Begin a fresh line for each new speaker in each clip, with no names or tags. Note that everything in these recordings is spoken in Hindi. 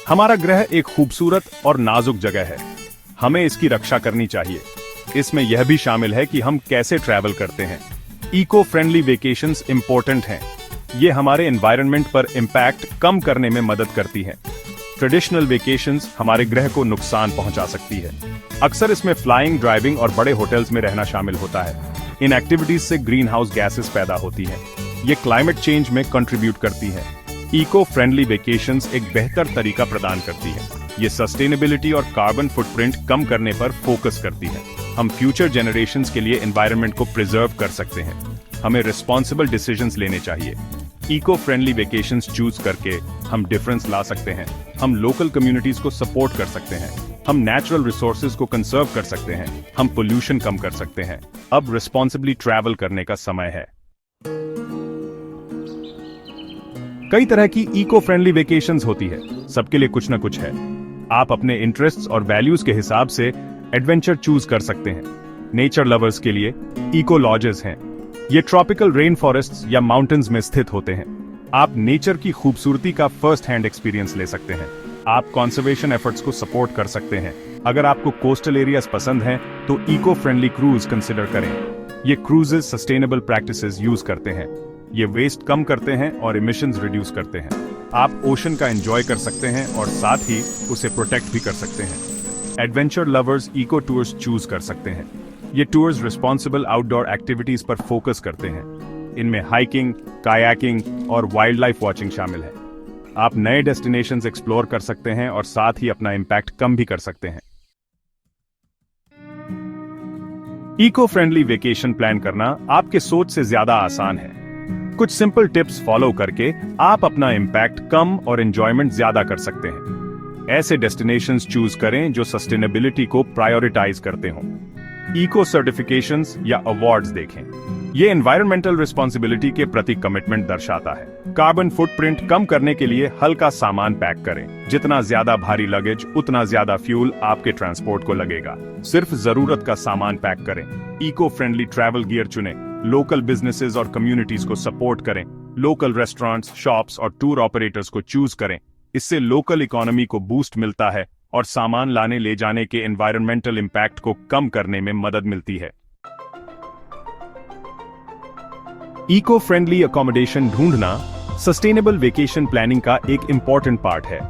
हमारा ग्रह एक खूबसूरत और नाजुक जगह है। हमें इसकी रक्षा करनी चाहिए। इसमें यह भी शामिल है कि हम कैसे ट्रैवल करते हैं। इको फ्रेंडली वेकेशंस इंपॉर्टेंट हैं। ये हमारे एनवायरनमेंट पर इम्पैक्ट कम करने में मदद करती हैं। ट्रेडिशनल वेकेशंस हमारे ग्रह को नुकसान पहुंचा सकती है। अक्सर इसमें फ्लाइंग, ड्राइविंग और बड़े होटल्स में रहना शामिल होता है। इन एक्टिविटीज से ग्रीन हाउस गैसेस पैदा होती हैं। ये क्लाइमेट चेंज में कंट्रीब्यूट करती हैं। इको फ्रेंडली वेकेशंस एक बेहतर तरीका प्रदान करती है। ये सस्टेनेबिलिटी और कार्बन फुटप्रिंट कम करने पर फोकस करती है। हम फ्यूचर जनरेशंस के लिए एनवायरनमेंट को प्रिजर्व कर सकते हैं। हमें रिस्पॉन्सिबल डिसीजंस लेने चाहिए। इको फ्रेंडली वेकेशंस चूज करके हम डिफरेंस ला सकते हैं। हम लोकल कम्युनिटीज को सपोर्ट कर सकते हैं। हम नेचुरल रिसोर्सेज को कंजर्व कर सकते हैं। हम पोल्यूशन कम कर सकते हैं। अब रिस्पॉन्सिबली ट्रैवल करने का समय है। कई तरह की इको फ्रेंडली वेकेशंस होती है। सबके लिए कुछ न कुछ है। आप अपने इंटरेस्ट्स और वैल्यूज के हिसाब से एडवेंचर चूज कर सकते हैं। नेचर लवर्स के लिए इको लॉजेस हैं। ये ट्रॉपिकल रेन फॉरेस्ट्स या माउंटेन्स में स्थित होते हैं। आप नेचर की खूबसूरती का फर्स्ट हैंड एक्सपीरियंस ले सकते हैं। आप कंजर्वेशन एफर्ट्स को सपोर्ट कर सकते हैं। अगर आपको कोस्टल एरियाज पसंद हैं, तो इको फ्रेंडली क्रूज कंसिडर करें। ये क्रूजेज सस्टेनेबल प्रैक्टिसेस यूज करते हैं। ये वेस्ट कम करते हैं और इमिशंस रिड्यूस करते हैं। आप ओशन का एंजॉय कर सकते हैं और साथ ही उसे प्रोटेक्ट भी कर सकते हैं। Adventure lovers eco tours choose कर सकते हैं। ये टूर्स रिस्पॉन्सिबल आउटडोर एक्टिविटीज पर फोकस करते हैं। इनमें हाइकिंग, कायाकिंग और वाइल्ड लाइफ वॉचिंग शामिल है। आप नए डेस्टिनेशंस एक्सप्लोर कर सकते हैं और साथ ही अपना इम्पैक्ट कम भी कर सकते हैं। इको फ्रेंडली वेकेशन प्लान करना आपके सोच से ज्यादा आसान है। कुछ सिंपल टिप्स फॉलो करके आप अपना इम्पैक्ट कम और एंजॉयमेंट ज्यादा कर सकते हैं। ऐसे डेस्टिनेशंस चूज करें जो सस्टेनेबिलिटी को प्रायोरिटाइज करते हों। इको सर्टिफिकेशंस या अवार्ड्स देखें। ये एनवायरमेंटल रिस्पॉन्सिबिलिटी के प्रति कमिटमेंट दर्शाता है। कार्बन फुटप्रिंट कम करने के लिए हल्का सामान पैक करें। जितना ज्यादा भारी लगेज, उतना ज्यादा फ्यूल आपके ट्रांसपोर्ट को लगेगा। सिर्फ जरूरत का सामान पैक करें। इको फ्रेंडली ट्रैवल गियर चुनें। लोकल बिजनेसेस और कम्युनिटीज को सपोर्ट करें। लोकल रेस्टोरेंट्स, शॉप्स और टूर ऑपरेटर्स को चूज करें। इससे लोकल इकोनॉमी को बूस्ट मिलता है और सामान लाने ले जाने के एनवायरमेंटल इम्पैक्ट को कम करने में मदद मिलती है। इको फ्रेंडली अकोमोडेशन ढूंढना सस्टेनेबल वेकेशन प्लानिंग का एक इंपॉर्टेंट पार्ट है।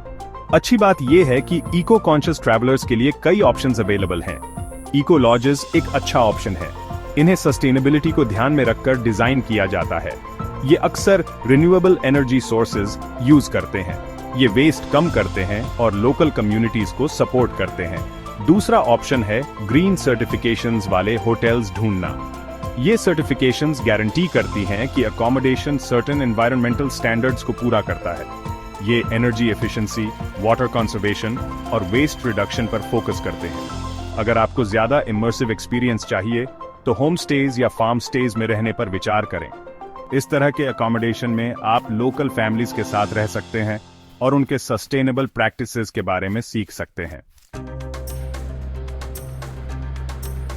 अच्छी बात यह है कि इको कॉन्शियस ट्रैवलर्स के लिए कई ऑप्शंस अवेलेबल हैं। इको लॉजेस एक अच्छा ऑप्शन है। इन्हें सस्टेनेबिलिटी को ध्यान में रखकर डिजाइन किया जाता है। ये अक्सर रिन्यूएबल एनर्जी सोर्सेज यूज करते हैं। ये वेस्ट कम करते हैं और लोकल कम्युनिटीज को सपोर्ट करते हैं। दूसरा ऑप्शन है ग्रीन सर्टिफिकेशंस वाले होटल्स ढूंढना। ये सर्टिफिकेशंस गारंटी करती हैं कि अकोमोडेशन सर्टेन एनवायरमेंटल स्टैंडर्ड्स को पूरा करता है। ये एनर्जी एफिशिएंसी, वाटर कंजर्वेशन और वेस्ट रिडक्शन पर फोकस करते हैं। अगर आपको ज्यादा इमर्सिव एक्सपीरियंस चाहिए, तो होम स्टेज या फार्म स्टेज में रहने पर विचार करें। इस तरह के अकोमोडेशन में आप लोकल फैमिलीज के साथ रह सकते हैं और उनके सस्टेनेबल प्रैक्टिसेस के बारे में सीख सकते हैं।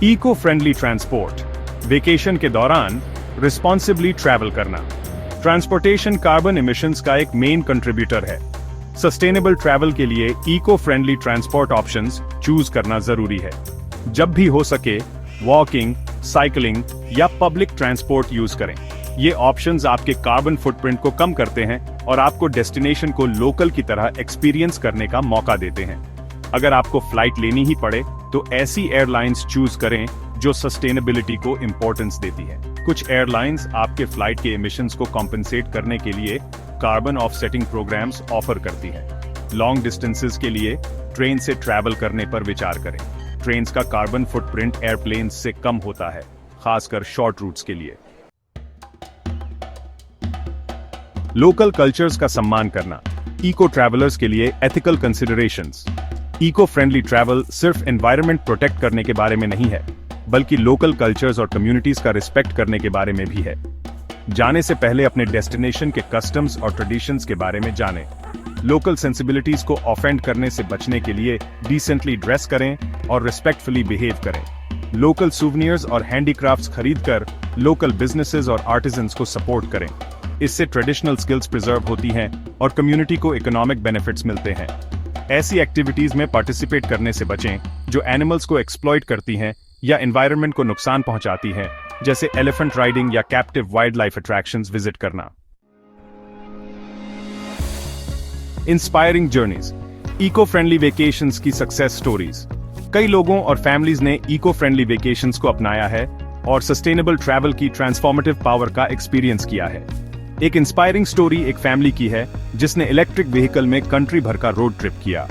Eco friendly transport. वेकेशन के दौरान रिस्पॉन्सिबली ट्रैवल करना। ट्रांसपोर्टेशन कार्बन इमिशंस का एक मेन कंट्रीब्यूटर है। सस्टेनेबल ट्रैवल के लिए eco friendly transport options choose करना जरूरी है। जब भी हो सके वॉकिंग, साइकिलिंग या पब्लिक ट्रांसपोर्ट यूज करें। ये ऑप्शंस आपके कार्बन फुटप्रिंट को कम करते हैं और आपको डेस्टिनेशन को लोकल की तरह एक्सपीरियंस करने का मौका देते हैं। अगर आपको फ्लाइट लेनी ही पड़े, तो ऐसी एयरलाइंस चूज करें जो सस्टेनेबिलिटी को इंपॉर्टेंस देती है। कुछ एयरलाइंस आपके फ्लाइट के इमिशंस को कॉम्पेंसेट करने के लिए कार्बन ऑफसेटिंग प्रोग्राम्स ऑफर करती हैं। लॉन्ग डिस्टेंसेस के लिए ट्रेन से ट्रैवल करने पर विचार करें। ट्रेन का कार्बन फुटप्रिंट एयरप्लेन से कम होता है, खासकर शॉर्ट रूट्स के लिए। लोकल कल्चर्स का सम्मान करना। इको ट्रैवलर्स के लिए ethical considerations. Eco friendly travel सिर्फ एनवायरनमेंट प्रोटेक्ट करने के बारे में नहीं है, बल्कि लोकल कल्चर्स और कम्युनिटीज का रिस्पेक्ट करने के बारे में भी है। जाने से पहले अपने डेस्टिनेशन के कस्टम्स और ट्रेडिशंस के बारे में जानें। लोकल सेंसिबिलिटीज को ऑफेंड करने से बचने के लिए डिसेंटली ड्रेस करें और रिस्पेक्टफुली बिहेव करें। लोकल सूवनियर्स और हैंडीक्राफ्ट्स खरीदकर लोकल बिजनेसेस और आर्टिजन्स को सपोर्ट करें। इससे ट्रेडिशनल स्किल्स प्रिजर्व होती हैं और कम्युनिटी को इकोनॉमिक बेनिफिट्स मिलते हैं। ऐसी एक्टिविटीज में पार्टिसिपेट करने से बचें जो एनिमल्स को एक्सप्लॉइट करती हैं या एनवायरनमेंट को नुकसान पहुंचाती हैं, जैसे एलिफेंट राइडिंग या captive wild life attractions visit करना। Inspiring journeys, eco friendly vacations की सक्सेस स्टोरीज। कई लोगों और फैमिलीज ने इको फ्रेंडली वेकेशंस को अपनाया है और सस्टेनेबल ट्रैवल की ट्रांसफॉर्मेटिव पावर का एक्सपीरियंस किया है। एक इंस्पायरिंग स्टोरी एक फैमिली की है जिसने इलेक्ट्रिक व्हीकल में कंट्री भर का रोड ट्रिप किया।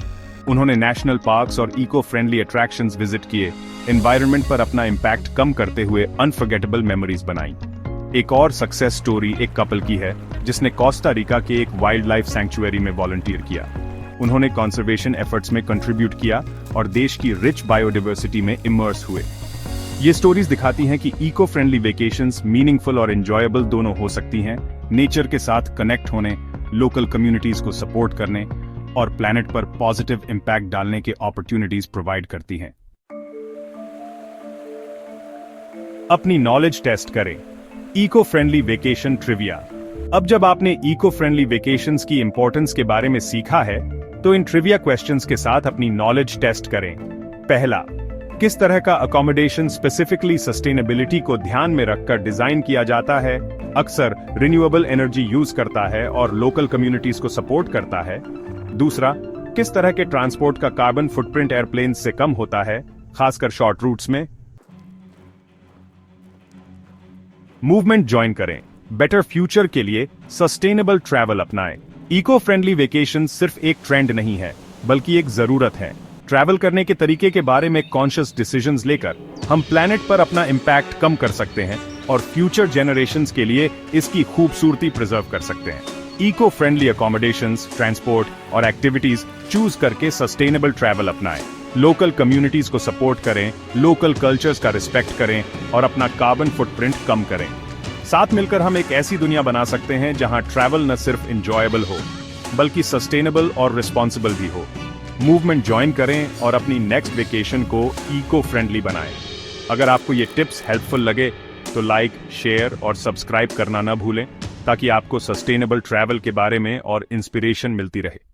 उन्होंने नेशनल पार्क्स और इको फ्रेंडली अट्रैक्शंस विजिट किए, एनवायरनमेंट पर अपना इम्पैक्ट कम करते हुए अनफॉरगेटेबल मेमोरीज बनाई। एक और सक्सेस स्टोरी एक कपल की है जिसने कोस्टा रिका के एक वाइल्ड लाइफ सैंक्चुअरी में वॉलंटियर किया। उन्होंने कंजर्वेशन एफर्ट्स में कंट्रीब्यूट किया और देश की रिच बायोडाइवर्सिटी में इमर्स हुए। ये स्टोरीज दिखाती हैं कि इको फ्रेंडली वेकेशंस मीनिंगफुल और एंजॉयबल दोनों हो सकती हैं, नेचर के साथ कनेक्ट होने, लोकल कम्युनिटीज को सपोर्ट करने और प्लैनेट पर पॉजिटिव इंपैक्ट डालने के अपॉर्चुनिटीज प्रोवाइड करती हैं। अपनी नॉलेज टेस्ट करें। Eco friendly vacation trivia. अब जब आपने इको फ्रेंडली वेकेशंस की इंपॉर्टेंस के बारे में सीखा है, तो इन ट्रिविया क्वेश्चंस के साथ अपनी नॉलेज टेस्ट करें। पहला, किस तरह का अकोमोडेशन स्पेसिफिकली सस्टेनेबिलिटी को ध्यान में रखकर डिजाइन किया जाता है, अक्सर रिन्यूएबल एनर्जी यूज करता है और लोकल कम्युनिटीज को सपोर्ट करता है। दूसरा, किस तरह के ट्रांसपोर्ट का कार्बन फुटप्रिंट एयरप्लेन से कम होता है, खासकर शॉर्ट रूट्स में। मूवमेंट ज्वाइन करें। बेटर फ्यूचर के लिए सस्टेनेबल ट्रैवल अपनाएं। इको फ्रेंडली वेकेशन सिर्फ एक ट्रेंड नहीं है, बल्कि एक जरूरत है। ट्रैवल करने के तरीके के बारे में कॉन्शियस डिसीजंस लेकर हम प्लैनेट पर अपना इंपैक्ट कम कर सकते हैं और फ्यूचर जनरेशंस के लिए इसकी खूबसूरती प्रिजर्व कर सकते हैं। इको फ्रेंडली अकोमोडेशंस, ट्रांसपोर्ट और एक्टिविटीज चूज करके सस्टेनेबल ट्रैवल अपनाएं। लोकल कम्युनिटीज को सपोर्ट करें, लोकल कल्चर्स का रिस्पेक्ट करें और अपना कार्बन फुटप्रिंट कम करें। साथ मिलकर हम एक ऐसी दुनिया बना सकते हैं जहां ट्रैवल न सिर्फ एंजॉयबल हो, बल्कि सस्टेनेबल और रिस्पॉन्सिबल भी हो। मूवमेंट ज्वाइन करें और अपनी नेक्स्ट वेकेशन को इको फ्रेंडली बनाएं। अगर आपको ये टिप्स हेल्पफुल लगे तो लाइक, शेयर और सब्सक्राइब करना न भूलें, ताकि आपको सस्टेनेबल ट्रैवल के बारे में और इंस्पिरेशन मिलती रहे।